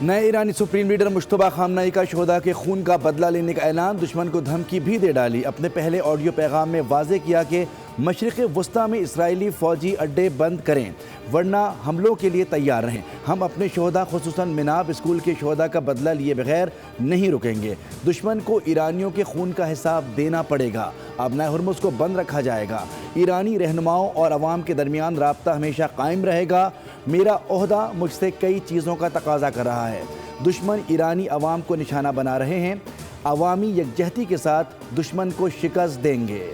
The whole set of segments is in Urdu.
نئے ایرانی سپریم لیڈر مجتبیٰ خامنائی کا شہداء کے خون کا بدلہ لینے کا اعلان، دشمن کو دھمکی بھی دے ڈالی۔ اپنے پہلے آڈیو پیغام میں واضح کیا کہ مشرق وسطیٰ میں اسرائیلی فوجی اڈے بند کریں ورنہ حملوں کے لیے تیار رہیں۔ ہم اپنے شہداء خصوصاً مناب اسکول کے شہداء کا بدلہ لیے بغیر نہیں رکیں گے۔ دشمن کو ایرانیوں کے خون کا حساب دینا پڑے گا۔ آبنائے ہرمز کو بند رکھا جائے گا۔ ایرانی رہنماؤں اور عوام کے درمیان رابطہ ہمیشہ قائم رہے گا۔ میرا عہدہ مجھ سے کئی چیزوں کا تقاضا کر رہا ہے۔ دشمن ایرانی عوام کو نشانہ بنا رہے ہیں۔ عوامی یکجہتی کے ساتھ دشمن کو شکست دیں گے۔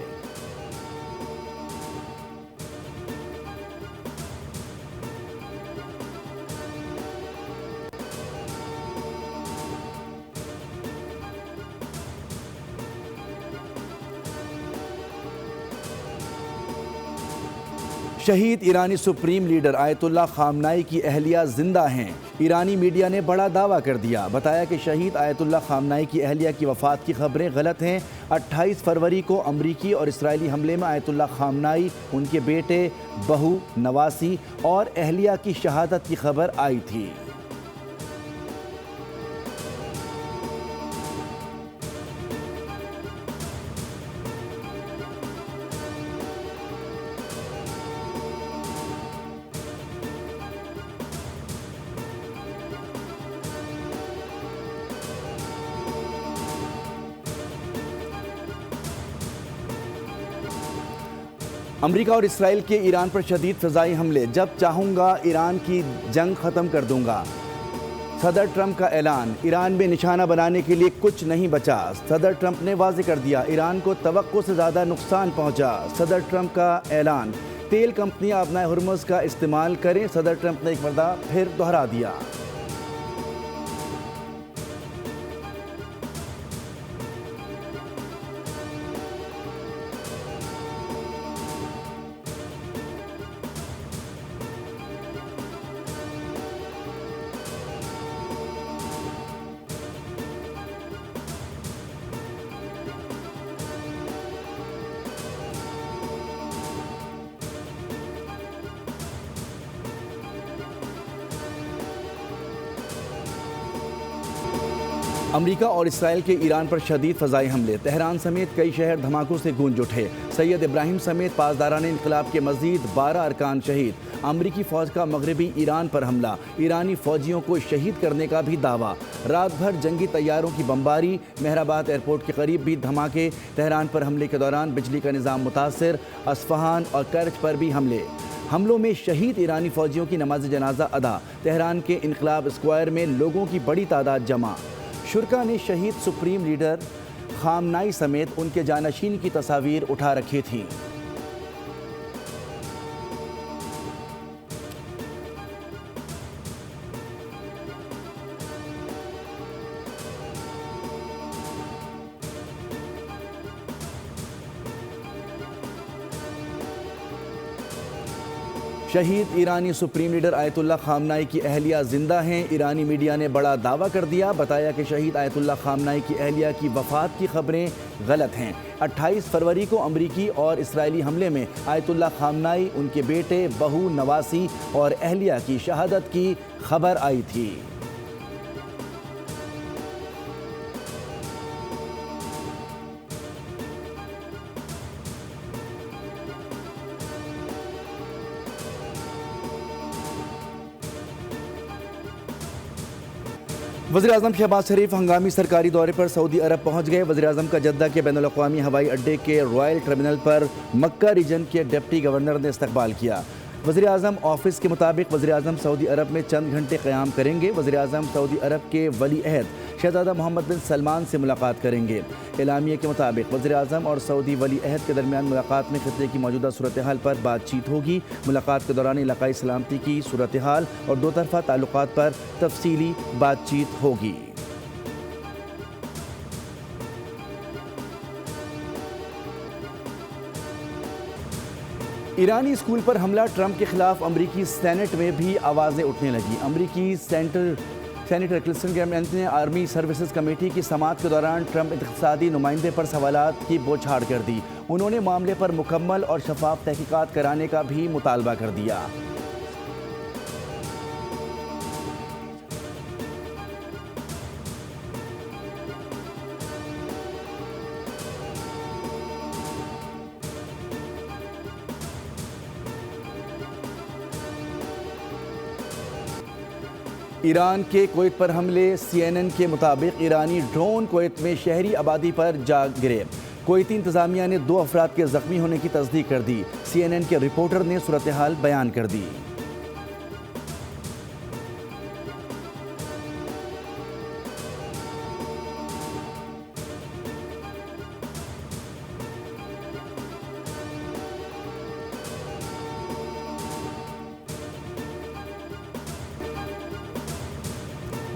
شہید ایرانی سپریم لیڈر آیت اللہ خامنائی کی اہلیہ زندہ ہیں۔ ایرانی میڈیا نے بڑا دعویٰ کر دیا، بتایا کہ شہید آیت اللہ خامنائی کی اہلیہ کی وفات کی خبریں غلط ہیں۔ 28 فروری کو امریکی اور اسرائیلی حملے میں آیت اللہ خامنائی، ان کے بیٹے، بہو، نواسی اور اہلیہ کی شہادت کی خبر آئی تھی۔ امریکہ اور اسرائیل کے ایران پر شدید فضائی حملے، جب چاہوں گا ایران کی جنگ ختم کر دوں گا۔ صدر ٹرمپ کا اعلان، ایران میں نشانہ بنانے کے لیے کچھ نہیں بچا۔ صدر ٹرمپ نے واضح کر دیا، ایران کو توقع سے زیادہ نقصان پہنچا۔ صدر ٹرمپ کا اعلان، تیل کمپنیاں آبنائے ہرمز کا استعمال کریں۔ صدر ٹرمپ نے ایک مرتبہ پھر دہرا دیا۔ امریکہ اور اسرائیل کے ایران پر شدید فضائی حملے، تہران سمیت کئی شہر دھماکوں سے گونج اٹھے۔ سید ابراہیم سمیت پاسداران انقلاب کے مزید 12 ارکان شہید۔ امریکی فوج کا مغربی ایران پر حملہ، ایرانی فوجیوں کو شہید کرنے کا بھی دعویٰ۔ رات بھر جنگی طیاروں کی بمباری، مہرآباد ایئرپورٹ کے قریب بھی دھماکے۔ تہران پر حملے کے دوران بجلی کا نظام متاثر، اصفہان اور کرچ پر بھی حملوں میں شہید ایرانی فوجیوں کی نماز جنازہ ادا۔ تہران کے انقلاب اسکوائر میں لوگوں کی بڑی تعداد جمع۔ شرکا نے شہید سپریم لیڈر خامنائی سمیت ان کے جانشین کی تصاویر اٹھا رکھی تھیں۔ شہید ایرانی سپریم لیڈر آیت اللہ خامنائی کی اہلیہ زندہ ہیں۔ ایرانی میڈیا نے بڑا دعویٰ کر دیا، بتایا کہ شہید آیت اللہ خامنائی کی اہلیہ کی وفات کی خبریں غلط ہیں۔ 28 فروری کو امریکی اور اسرائیلی حملے میں آیت اللہ خامنائی، ان کے بیٹے، بہو، نواسی اور اہلیہ کی شہادت کی خبر آئی تھی۔ وزیراعظم شہباز شریف ہنگامی سرکاری دورے پر سعودی عرب پہنچ گئے۔ وزیراعظم کا جدہ کے بین الاقوامی ہوائی اڈے کے رائل ٹرمینل پر مکہ ریجن کے ڈپٹی گورنر نے استقبال کیا۔ وزیراعظم آفس کے مطابق وزیراعظم سعودی عرب میں چند گھنٹے قیام کریں گے۔ وزیراعظم سعودی عرب کے ولی عہد شہزادہ محمد بن سلمان سے ملاقات کریں گے۔ اعلامیے کے مطابق وزیراعظم اور سعودی ولی عہد کے درمیان ملاقات میں خطے کی موجودہ صورتحال پر بات چیت ہوگی۔ ملاقات کے دوران علاقائی سلامتی کی صورتحال اور دو طرفہ تعلقات پر تفصیلی بات چیت ہوگی۔ ایرانی اسکول پر حملہ، ٹرمپ کے خلاف امریکی سینٹ میں بھی آوازیں اٹھنے لگیں۔ امریکی سینیٹر کلسن نے آرمی سروسز کمیٹی کی سماعت کے دوران ٹرمپ اقتصادی نمائندے پر سوالات کی بوچھاڑ کر دی۔ انہوں نے معاملے پر مکمل اور شفاف تحقیقات کرانے کا بھی مطالبہ کر دیا۔ ایران کے کویت پر حملے، CNN کے مطابق ایرانی ڈرون کویت میں شہری آبادی پر جا گرے۔ کویتی انتظامیہ نے 2 افراد کے زخمی ہونے کی تصدیق کر دی۔ CNN کے رپورٹر نے صورتحال بیان کر دی۔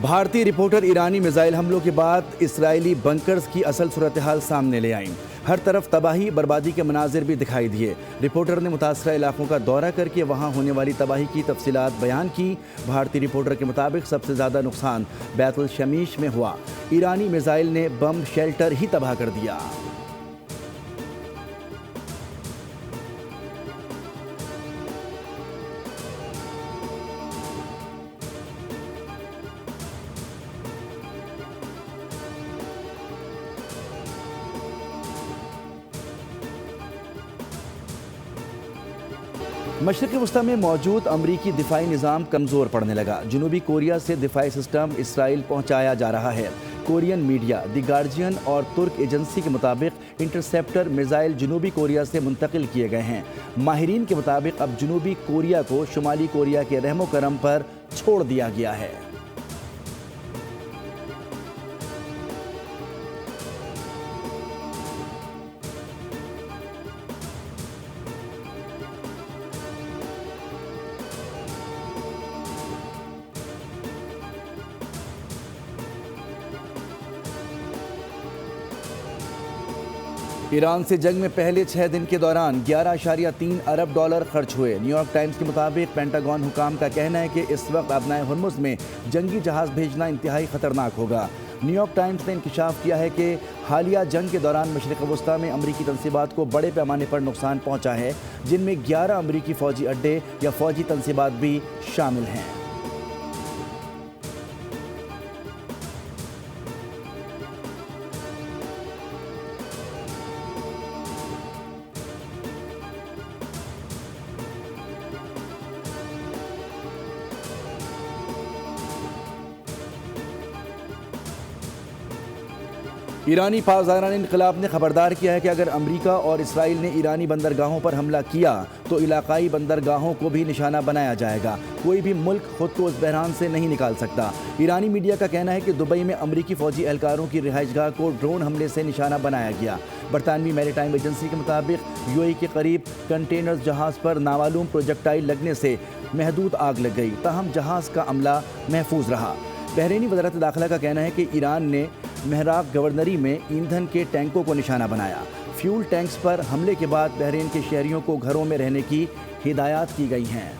بھارتی رپورٹر ایرانی میزائل حملوں کے بعد اسرائیلی بنکرز کی اصل صورتحال سامنے لے آئیں۔ ہر طرف تباہی بربادی کے مناظر بھی دکھائی دیے۔ رپورٹر نے متاثرہ علاقوں کا دورہ کر کے وہاں ہونے والی تباہی کی تفصیلات بیان کی۔ بھارتی رپورٹر کے مطابق سب سے زیادہ نقصان بیت الشمیش میں ہوا۔ ایرانی میزائل نے بم شیلٹر ہی تباہ کر دیا۔ مشرق وسطی میں موجود امریکی دفاعی نظام کمزور پڑنے لگا۔ جنوبی کوریا سے دفاعی سسٹم اسرائیل پہنچایا جا رہا ہے۔ کورین میڈیا، دی گارجین اور ترک ایجنسی کے مطابق انٹرسیپٹر میزائل جنوبی کوریا سے منتقل کیے گئے ہیں۔ ماہرین کے مطابق اب جنوبی کوریا کو شمالی کوریا کے رحم و کرم پر چھوڑ دیا گیا ہے۔ ایران سے جنگ میں پہلے 6 دن کے دوران 11.3 ارب ڈالر خرچ ہوئے۔ نیو یارک ٹائمز کے مطابق پینٹاگون حکام کا کہنا ہے کہ اس وقت ابنائے ہرمز میں جنگی جہاز بھیجنا انتہائی خطرناک ہوگا۔ نیو یارک ٹائمز نے انکشاف کیا ہے کہ حالیہ جنگ کے دوران مشرق وسطی میں امریکی تنصیبات کو بڑے پیمانے پر نقصان پہنچا ہے، جن میں 11 امریکی فوجی اڈے یا فوجی تنصیبات بھی شامل ہیں۔ ایرانی پاسداران انقلاب نے خبردار کیا ہے کہ اگر امریکہ اور اسرائیل نے ایرانی بندرگاہوں پر حملہ کیا تو علاقائی بندرگاہوں کو بھی نشانہ بنایا جائے گا۔ کوئی بھی ملک خود کو اس بحران سے نہیں نکال سکتا۔ ایرانی میڈیا کا کہنا ہے کہ دبئی میں امریکی فوجی اہلکاروں کی رہائش گاہ کو ڈرون حملے سے نشانہ بنایا گیا۔ برطانوی میری ٹائم ایجنسی کے مطابق UAE کے قریب کنٹینر جہاز پر نامعلوم پروجیکٹائل لگنے سے محدود آگ لگ گئی، تاہم جہاز کا عملہ محفوظ رہا۔ بحرینی وزارت داخلہ کا کہنا ہے کہ ایران نے مہراق گورنری میں ایندھن کے ٹینکوں کو نشانہ بنایا۔ فیول ٹینکس پر حملے کے بعد بحرین کے شہریوں کو گھروں میں رہنے کی ہدایات کی گئی ہیں۔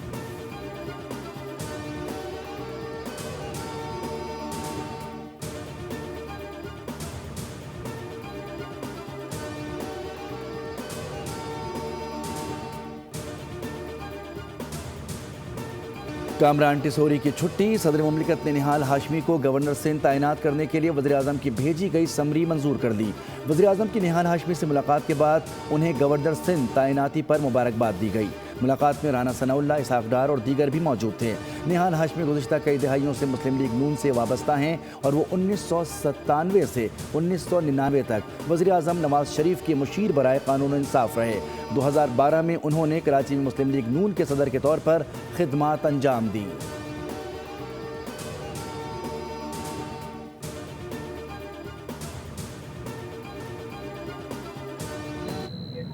کامران ٹیسوری کی چھٹی، صدر مملکت نے نہال ہاشمی کو گورنر سندھ تعینات کرنے کے لیے وزیراعظم کی بھیجی گئی سمری منظور کر لی۔ وزیراعظم کی نہال ہاشمی سے ملاقات کے بعد انہیں گورنر سندھ تعیناتی پر مبارکباد دی گئی۔ ملاقات میں رانا ثناء اللہ، اسحاق ڈار اور دیگر بھی موجود تھے۔ نہال ہاشمی گزشتہ کئی دہائیوں سے مسلم لیگ نون سے وابستہ ہیں اور وہ 1997 سے 1999 تک وزیراعظم نواز شریف کے مشیر برائے قانون و انصاف رہے۔ 2012 میں انہوں نے کراچی میں مسلم لیگ نون کے صدر کے طور پر خدمات انجام دیں۔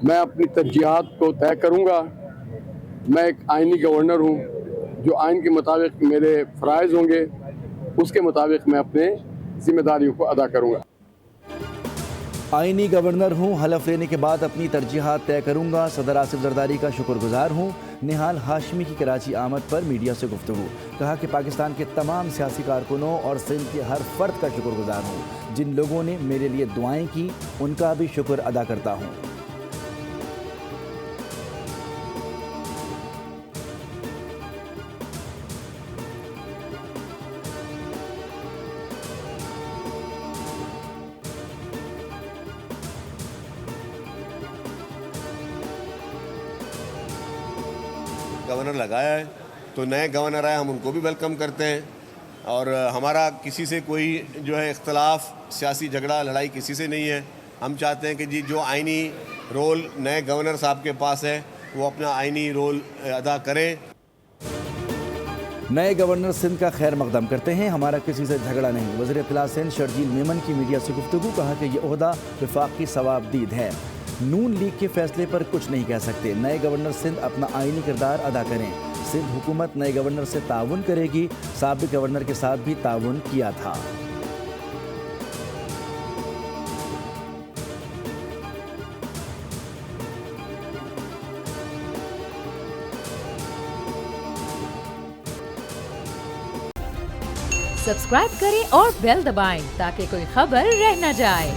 میں اپنی ترجیحات کو طے کروں گا۔ میں ایک آئینی گورنر ہوں، جو آئین کے مطابق میرے فرائض ہوں گے اس کے مطابق میں اپنے ذمہ داریوں کو ادا کروں گا۔ آئینی گورنر ہوں، حلف لینے کے بعد اپنی ترجیحات طے کروں گا، صدر آصف زرداری کا شکر گزار ہوں۔ نہال ہاشمی کی کراچی آمد پر میڈیا سے گفتگو، کہا کہ پاکستان کے تمام سیاسی کارکنوں اور سندھ کے ہر فرد کا شکر گزار ہوں۔ جن لوگوں نے میرے لیے دعائیں کی ان کا بھی شکر ادا کرتا ہوں۔ گورنر لگایا ہے تو نئے گورنر آئے ہم ان کو بھی ویلکم کرتے ہیں، اور ہمارا کسی سے کوئی جو ہے اختلاف، سیاسی جھگڑا، لڑائی کسی سے نہیں ہے. ہم چاہتے ہیں کہ جی جو آئینی رول نئے گورنر صاحب کے پاس ہے وہ اپنا آئینی رول ادا کریں. نئے گورنر سندھ کا خیر مقدم کرتے ہیں. ہمارا کسی سے جھگڑا نہیں. وزیر اطلاع سندھ شرجیل میمن کی میڈیا سے گفتگو. کہا کہ یہ عہدہ وفاقی ثوابدید ہے. نون لیگ کے فیصلے پر کچھ نہیں کہہ سکتے. نئے گورنر سندھ اپنا آئینی کردار ادا کریں. سندھ حکومت نئے گورنر سے تعاون کرے گی. سابق گورنر کے ساتھ بھی تعاون کیا تھا. سبسکرائب کریں اور بیل دبائیں تاکہ کوئی خبر رہ نہ جائے.